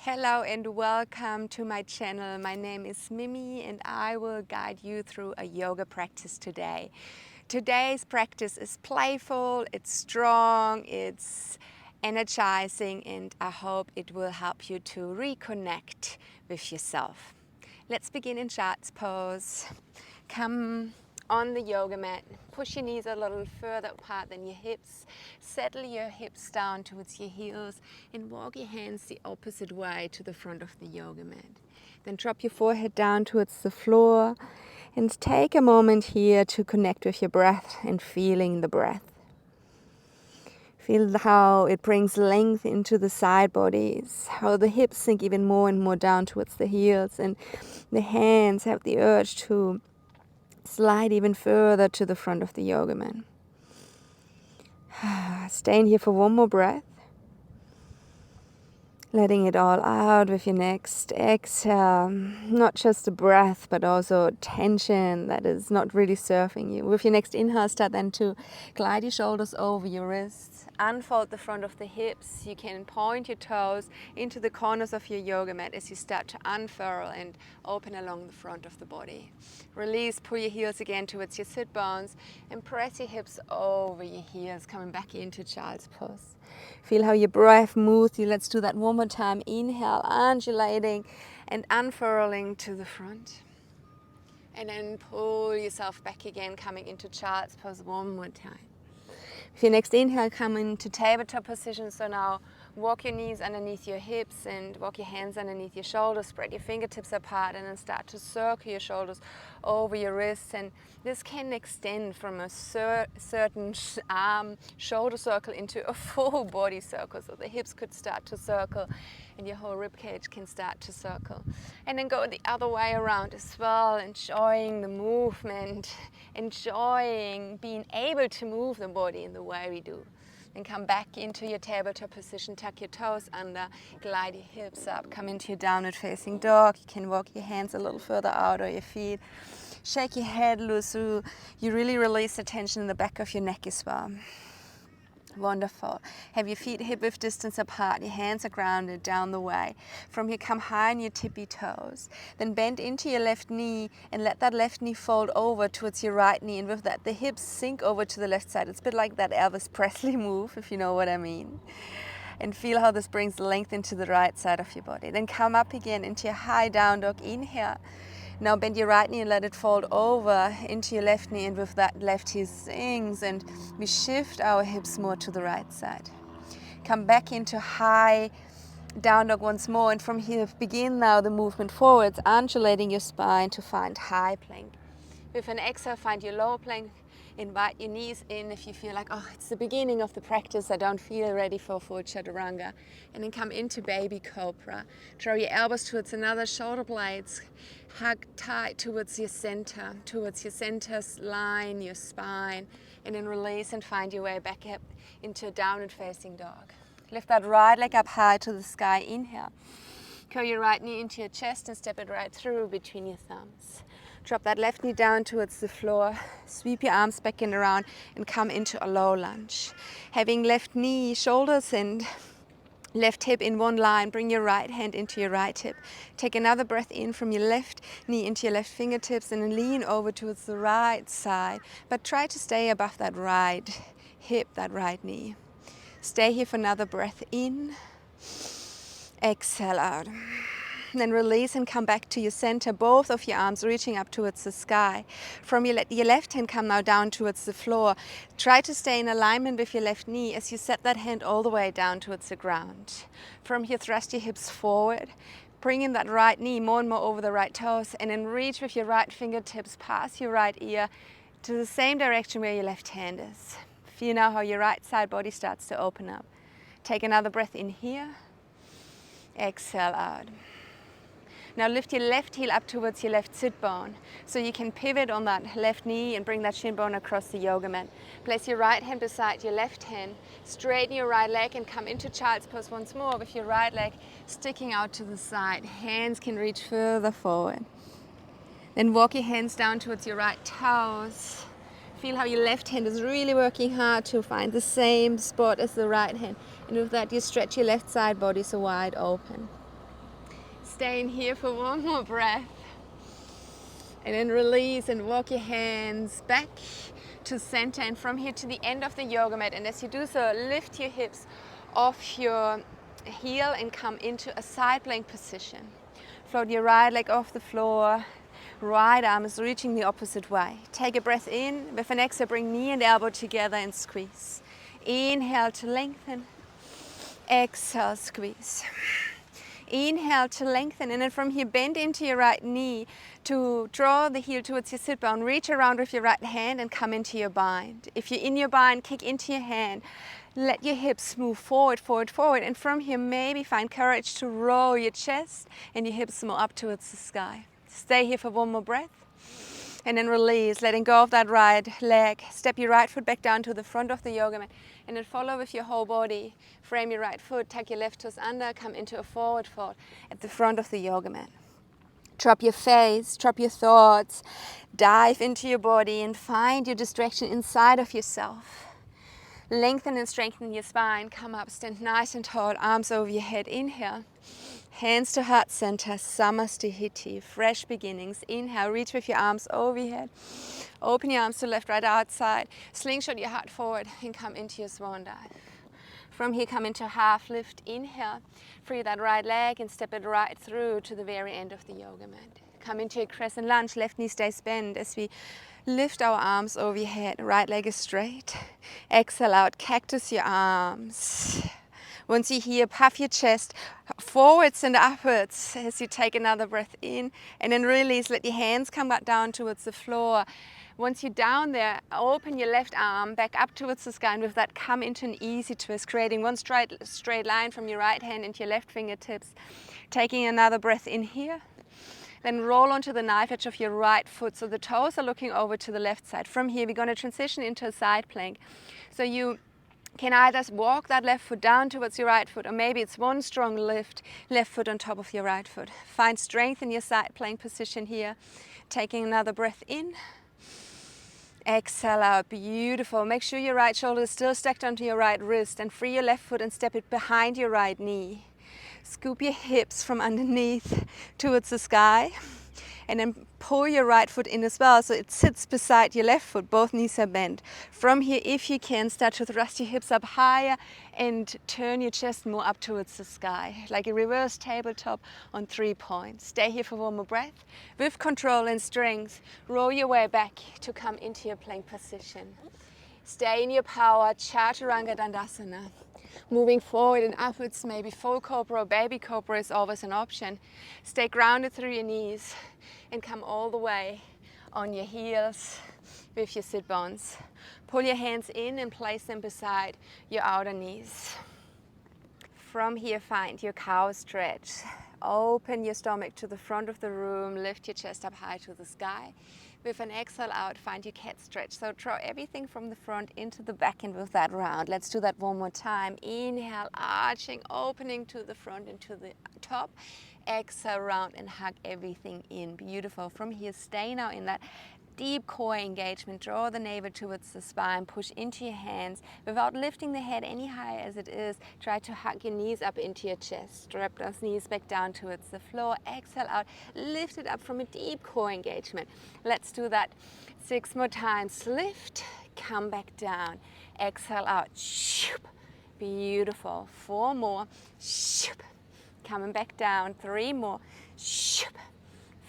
Hello and welcome to my channel. My name is Mimi and I will guide you through a yoga practice today. Today's practice is playful, it's strong, it's energizing, and I hope it will help you to reconnect with yourself. Let's begin in child's pose. Come on the yoga mat, push your knees a little further apart than your hips, settle your hips down towards your heels and walk your hands the opposite way to the front of the yoga mat. Then drop your forehead down towards the floor and take a moment here to connect with your breath and feeling the breath. Feel how it brings length into the side bodies, how the hips sink even more and more down towards the heels, and the hands have the urge to slide even further to the front of the yoga mat. Stay in here for one more breath. Letting it all out with your next exhale. Not just the breath, but also tension that is not really serving you. With your next inhale, start then to glide your shoulders over your wrists. Unfold the front of the hips. You can point your toes into the corners of your yoga mat as you start to unfurl and open along the front of the body. Release, pull your heels again towards your sit bones and press your hips over your heels, coming back into child's pose. Feel how your breath moves you. Let's do that one more time. Inhale, undulating and unfurling to the front. And then pull yourself back again, coming into child's pose one more time. With your next inhale, come into tabletop position. So now walk your knees underneath your hips and walk your hands underneath your shoulders. Spread your fingertips apart and then start to circle your shoulders over your wrists. And this can extend from a certain arm shoulder circle into a full body circle. So the hips could start to circle and your whole rib cage can start to circle. And then go the other way around as well, enjoying the movement, enjoying being able to move the body in the way we do. Then come back into your tabletop position, tuck your toes under, glide your hips up, come into your downward facing dog. You can walk your hands a little further out of your feet. Shake your head loose so you really release the tension in the back of your neck as well. Wonderful. Have your feet hip width distance apart. Your hands are grounded down the way. From here, come high on your tippy toes. Then bend into your left knee and let that left knee fold over towards your right knee. And with that, the hips sink over to the left side. It's a bit like that Elvis Presley move, if you know what I mean. And feel how this brings length into the right side of your body. Then come up again into your high down dog. Inhale. Now bend your right knee and let it fold over into your left knee, and with that left heel sinks and we shift our hips more to the right side. Come back into high down dog once more, and from here begin now the movement forwards, undulating your spine to find high plank. With an exhale, find your lower plank. Invite your knees in if you feel like, oh, it's the beginning of the practice, I don't feel ready for full chaturanga. And then come into baby cobra. Draw your elbows towards another, shoulder blades. Hug tight towards your center line, your spine. And then release and find your way back up into a downward facing dog. Lift that right leg up high to the sky. Inhale. Curl your right knee into your chest and step it right through between your thumbs. Drop that left knee down towards the floor. Sweep your arms back and around and come into a low lunge. Having left knee, shoulders and left hip in one line, bring your right hand into your right hip. Take another breath in from your left knee into your left fingertips and then lean over towards the right side. But try to stay above that right hip, that right knee. Stay here for another breath in. Exhale out. Then release and come back to your center, both of your arms reaching up towards the sky. From your left hand, come now down towards the floor. Try to stay in alignment with your left knee as you set that hand all the way down towards the ground. From here, thrust your hips forward. Bring in that right knee more and more over the right toes, and then reach with your right fingertips past your right ear to the same direction where your left hand is. Feel now how your right side body starts to open up. Take another breath in here. Exhale out. Now lift your left heel up towards your left sit bone. So you can pivot on that left knee and bring that shin bone across the yoga mat. Place your right hand beside your left hand. Straighten your right leg and come into child's pose once more with your right leg sticking out to the side. Hands can reach further forward. Then walk your hands down towards your right toes. Feel how your left hand is really working hard to find the same spot as the right hand. And with that, you stretch your left side body so wide open. Stay in here for one more breath. And then release and walk your hands back to center and from here to the end of the yoga mat. And as you do so, lift your hips off your heel and come into a side plank position. Float your right leg off the floor. Right arm is reaching the opposite way. Take a breath in. With an exhale, bring knee and elbow together and squeeze. Inhale to lengthen. Exhale, squeeze. Inhale to lengthen, and then from here bend into your right knee to draw the heel towards your sit bone. Reach around with your right hand and come into your bind. If you're in your bind, kick into your hand. Let your hips move forward, forward, forward, and from here maybe find courage to roll your chest and your hips more up towards the sky. Stay here for one more breath. And then release, letting go of that right leg. Step your right foot back down to the front of the yoga mat. And then follow with your whole body. Frame your right foot, tuck your left toes under, come into a forward fold at the front of the yoga mat. Drop your face, drop your thoughts. Dive into your body and find your distraction inside of yourself. Lengthen and strengthen your spine. Come up, stand nice and tall, arms over your head. Inhale. Hands to heart center, Samasthiti, fresh beginnings. Inhale, reach with your arms over your head. Open your arms to left, right, outside. Slingshot your heart forward and come into your swan dive. From here, come into half lift. Inhale, free that right leg and step it right through to the very end of the yoga mat. Come into a crescent lunge, left knee stays bent as we lift our arms over your head. Right leg is straight. Exhale out, cactus your arms. Once you're here, puff your chest forwards and upwards as you take another breath in, and then release. Let your hands come back down towards the floor. Once you're down there, open your left arm back up towards the sky, and with that come into an easy twist, creating one straight line from your right hand into your left fingertips. Taking another breath in here. Then roll onto the knife edge of your right foot so the toes are looking over to the left side. From here, we're going to transition into a side plank. So you can either walk that left foot down towards your right foot, or maybe it's one strong lift, left foot on top of your right foot. Find strength in your side plank position here. Taking another breath in. Exhale out, beautiful. Make sure your right shoulder is still stacked onto your right wrist, and free your left foot and step it behind your right knee. Scoop your hips from underneath towards the sky. And then pull your right foot in as well so it sits beside your left foot. Both knees are bent. From here, if you can, start to thrust your hips up higher and turn your chest more up towards the sky, like a reverse tabletop on 3 points. Stay here for one more breath. With control and strength, roll your way back to come into your plank position. Stay in your power, Chaturanga Dandasana. Moving forward and upwards, maybe full cobra or baby cobra is always an option. Stay grounded through your knees and come all the way on your heels with your sit bones. Pull your hands in and place them beside your outer knees. From here, find your cow stretch. Open your stomach to the front of the room, lift your chest up high to the sky. With an exhale out, find your cat stretch. So draw everything from the front into the back and with that round. Let's do that one more time. Inhale, arching, opening to the front and to the top. Exhale, round and hug everything in. Beautiful. From here, stay now in that deep core engagement. Draw the navel towards the spine. Push into your hands. Without lifting the head any higher as it is, try to hug your knees up into your chest. Drop those knees back down towards the floor. Exhale out. Lift it up from a deep core engagement. Let's do that 6 more times. Lift. Come back down. Exhale out. Beautiful. 4 more. Coming back down. 3 more.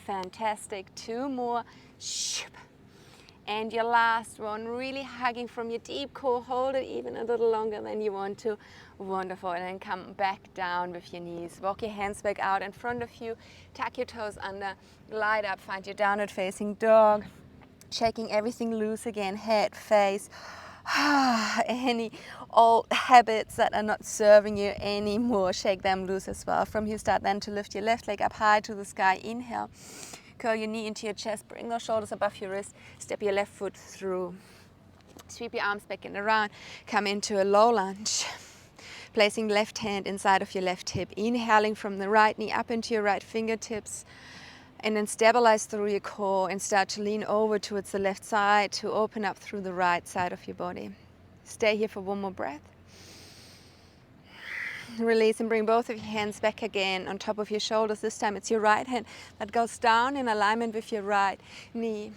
Fantastic. 2 more. And your last one, really hugging from your deep core. Hold it even a little longer than you want to. Wonderful. And then come back down with your knees. Walk your hands back out in front of you. Tuck your toes under. Glide up. Find your downward facing dog. Shaking everything loose again. Head, face. Any old habits that are not serving you anymore, shake them loose as well. From here, start then to lift your left leg up high to the sky. Inhale. Curl your knee into your chest, bring those shoulders above your wrist, step your left foot through. Sweep your arms back and around, come into a low lunge. Placing left hand inside of your left hip, inhaling from the right knee up into your right fingertips, and then stabilize through your core and start to lean over towards the left side to open up through the right side of your body. Stay here for one more breath. Release and bring both of your hands back again on top of your shoulders. This time it's your right hand that goes down in alignment with your right knee.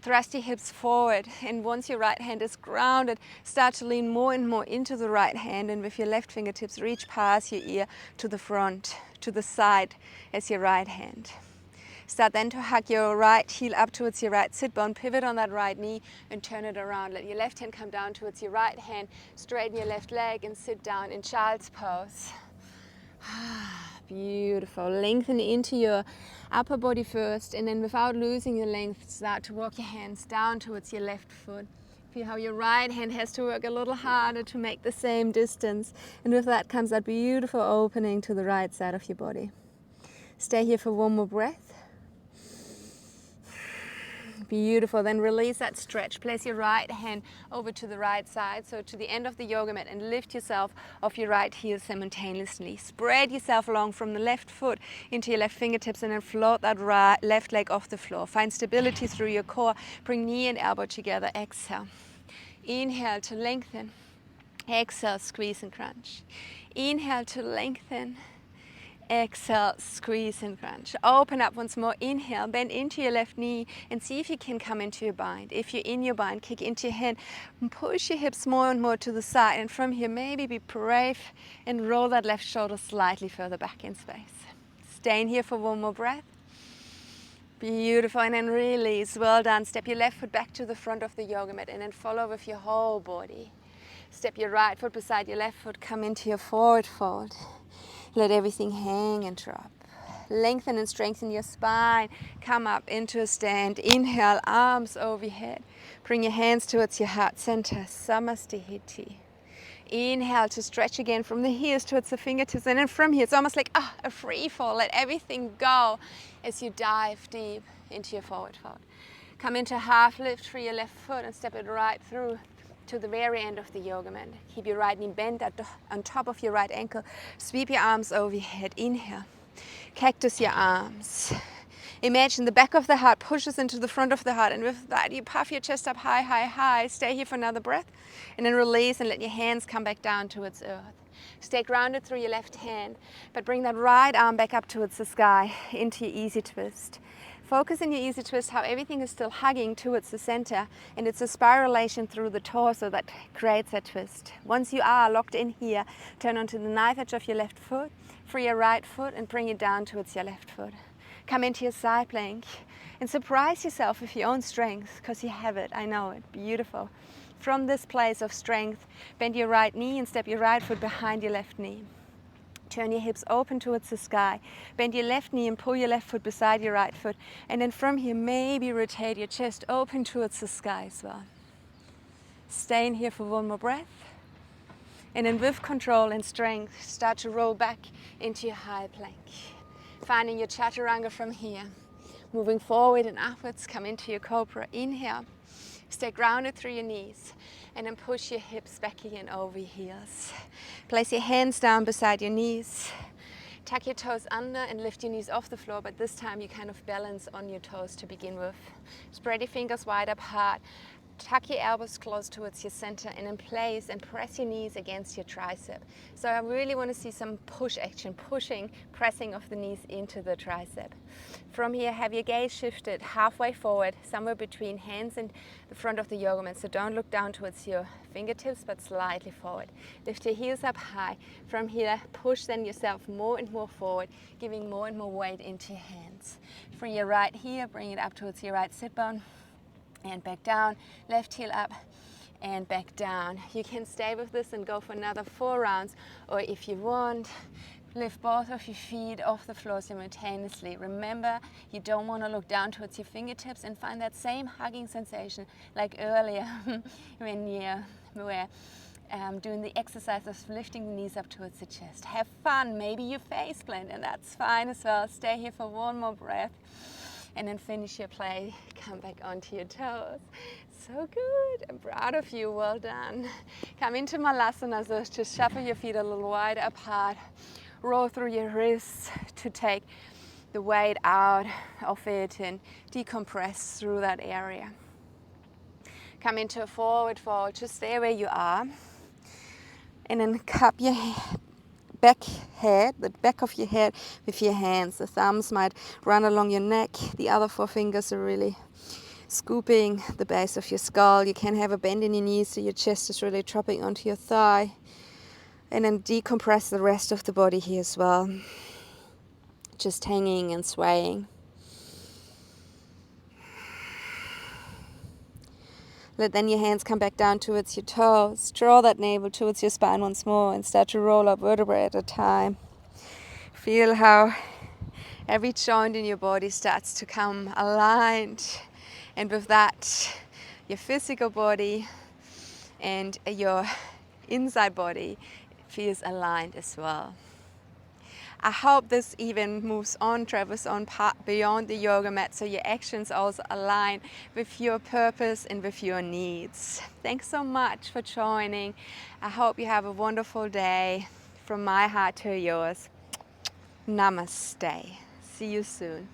Thrust your hips forward, and once your right hand is grounded, start to lean more and more into the right hand, and with your left fingertips reach past your ear to the front, to the side as your right hand. Start then to hug your right heel up towards your right sit bone, pivot on that right knee and turn it around. Let your left hand come down towards your right hand, straighten your left leg and sit down in child's pose. Beautiful. Lengthen into your upper body first, and then without losing your length, start to walk your hands down towards your left foot. Feel how your right hand has to work a little harder to make the same distance, and with that comes that beautiful opening to the right side of your body. Stay here for one more breath. Beautiful. Then release that stretch. Place your right hand over to the right side, so to the end of the yoga mat, and lift yourself off your right heel simultaneously. Spread yourself along from the left foot into your left fingertips, and then float that left leg off the floor. Find stability through your core. Bring knee and elbow together. Exhale. Inhale to lengthen. Exhale, squeeze and crunch. Inhale to lengthen. Exhale, squeeze and crunch. Open up once more. Inhale, bend into your left knee and see if you can come into your bind. If you're in your bind, kick into your hand and push your hips more and more to the side. And from here, maybe be brave and roll that left shoulder slightly further back in space. Stay in here for one more breath. Beautiful. And then release. Well done. Step your left foot back to the front of the yoga mat and then follow with your whole body. Step your right foot beside your left foot. Come into your forward fold. Let everything hang and drop. Lengthen and strengthen your spine. Come up into a stand. Inhale, arms overhead. Bring your hands towards your heart center. Samastihiti. Inhale to stretch again from the heels towards the fingertips. And then from here, it's almost like a free fall. Let everything go as you dive deep into your forward fold. Come into half lift for your left foot and step it right through to the very end of the yoga mat. Keep your right knee bent on top of your right ankle. Sweep your arms over your head. Inhale. Cactus your arms. Imagine the back of the heart pushes into the front of the heart, and with that you puff your chest up high, high, high. Stay here for another breath, and then release and let your hands come back down towards earth. Stay grounded through your left hand, but bring that right arm back up towards the sky into your easy twist. Focus in your easy twist how everything is still hugging towards the center, and it's a spiralation through the torso that creates that twist. Once you are locked in here, turn onto the knife edge of your left foot, free your right foot and bring it down towards your left foot. Come into your side plank and surprise yourself with your own strength, because you have it, I know it, beautiful. From this place of strength, bend your right knee and step your right foot behind your left knee. Turn your hips open towards the sky. Bend your left knee and pull your left foot beside your right foot. And then from here, maybe rotate your chest open towards the sky as well. Stay in here for one more breath. And then with control and strength, start to roll back into your high plank. Finding your chaturanga from here. Moving forward and upwards, come into your cobra. Inhale. Stay grounded through your knees, and then push your hips back again over your heels. Place your hands down beside your knees. Tuck your toes under and lift your knees off the floor, but this time you kind of balance on your toes to begin with. Spread your fingers wide apart. Tuck your elbows close towards your center and in place, and press your knees against your tricep. So I really want to see some push action, pressing of the knees into the tricep. From here, have your gaze shifted halfway forward, somewhere between hands and the front of the yoga mat. So don't look down towards your fingertips, but slightly forward. Lift your heels up high. From here, push then yourself more and more forward, giving more and more weight into your hands. Free your right heel, bring it up towards your right sit bone. And back down, left heel up and back down. You can stay with this and go for another 4 rounds, or if you want, lift both of your feet off the floor simultaneously. Remember, you don't want to look down towards your fingertips, and find that same hugging sensation like earlier when you were doing the exercise of lifting the knees up towards the chest. Have fun. Maybe you face plant, and that's fine as well. Stay here for one more breath. And then finish your play, come back onto your toes. So good, I'm proud of you, well done. Come into Malasana, so just shuffle your feet a little wider apart. Roll through your wrists to take the weight out of it and decompress through that area. Come into a forward fold, just stay where you are. And then cup your the back of your head with your hands. The thumbs might run along your neck. The other four fingers are really scooping the base of your skull. You can have a bend in your knees so your chest is really dropping onto your thigh. And then decompress the rest of the body here as well. Just hanging and swaying. Let then your hands come back down towards your toes. Draw that navel towards your spine once more and start to roll up vertebrae at a time. Feel how every joint in your body starts to come aligned. And with that, your physical body and your inside body feels aligned as well. I hope this even moves on, travels on beyond the yoga mat, so your actions also align with your purpose and with your needs. Thanks so much for joining. I hope you have a wonderful day. From my heart to yours. Namaste. See you soon.